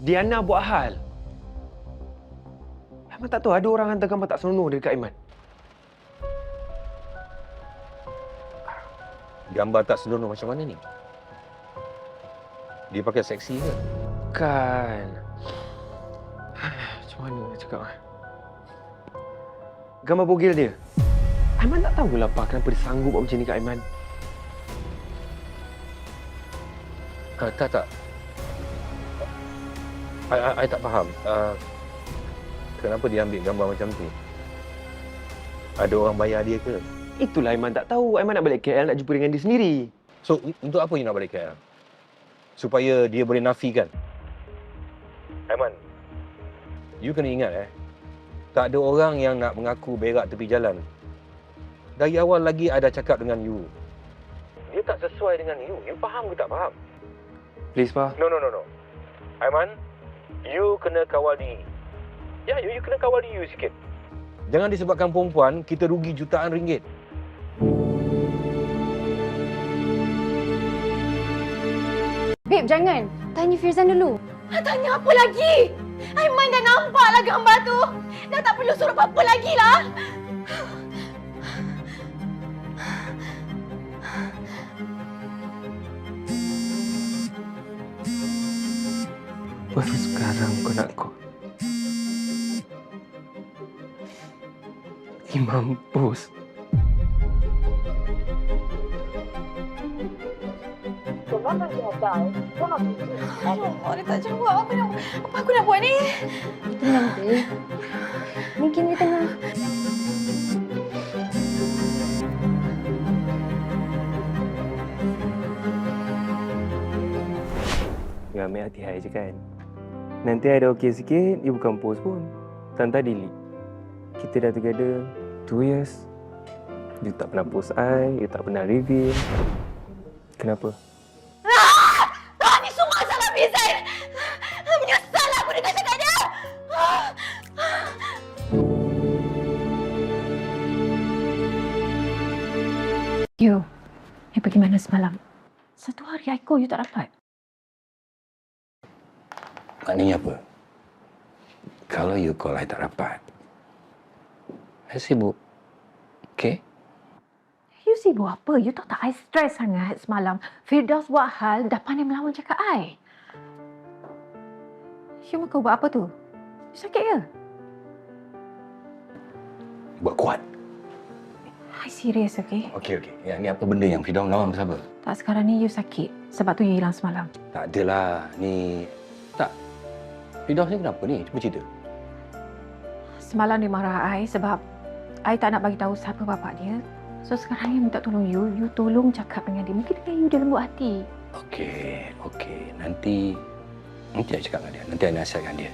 Diana buat hal. Aiman tak tahu ada orang hantar gambar tak senonoh dekat Aiman. Gambar tak senonoh macam mana ni? Dia pakai seksi ke? Kan. Macam mana nak cakap? Gambar bogel dia. Aiman tak tahulah apa kenapa dia sanggup buat macam ni kat Aiman. Tak. I tak faham. Kenapa dia ambil gambar macam tu? Ada orang bayar dia ke? Itulah Aiman tak tahu. Aiman nak balik KL nak jumpa dengan dia sendiri. So, untuk apa you nak balik KL? Supaya dia boleh nafikan? Aiman, you kena ingat tak ada orang yang nak mengaku berak tepi jalan. Dari awal lagi I dah cakap dengan you. Dia tak sesuai dengan you. You faham ke tak faham? Please, Pa. No. Aiman, you kena kawal diri. Ya, you kena kawal diri you sikit. Jangan disebabkan perempuan, kita rugi jutaan ringgit. Babe, jangan. Tanya Firzan dulu. Tanya apa lagi? Aiman dah nampaklah gambar tu. Dah tak perlu suruh apa-apa lagi lah. Baru sekarang kau nak call. Mampus. Oh, dia tak jawab. Apa aku nak buat ni? Tenang, babe. Mungkin dia tengah... Jangan ambil hati high je kan. Nanti ada okey sikit, you bukan post pun. Tanta delete. Kita dah together 2 years. You tak pernah post I, you tak pernah reveal. Kenapa? Ni semua salah Firzan. Menyesal aku dengan cakap dia. You pergi mana semalam? 1 hari I call you tak dapat. Maknanya apa? Kalau you call I tak dapat, I sibuk. Okay? You sibuk apa? You tahu tak I stress sangat semalam. Firdaus buat hal dah pandai melawan cakap I. You kau buat apa tu? You sakit ke? Buat kuat. I serius, okay? Okey. Yang ni apa benda yang Firdaus lawan pasal apa? Tak, sekarang ni you sakit. Sebab tu you hilang semalam. Tak adalah. Ni... Tak. Firdaus ni kenapa ni? Cuba cerita. Semalam dia marah I sebab I tak nak bagi tahu siapa bapak dia. So sekarang I minta tolong you tolong cakap dengan dia. Mungkin dengan you dia lembut hati. Okey. Nanti I cakap dengan dia. Nanti I nasihatkan dia.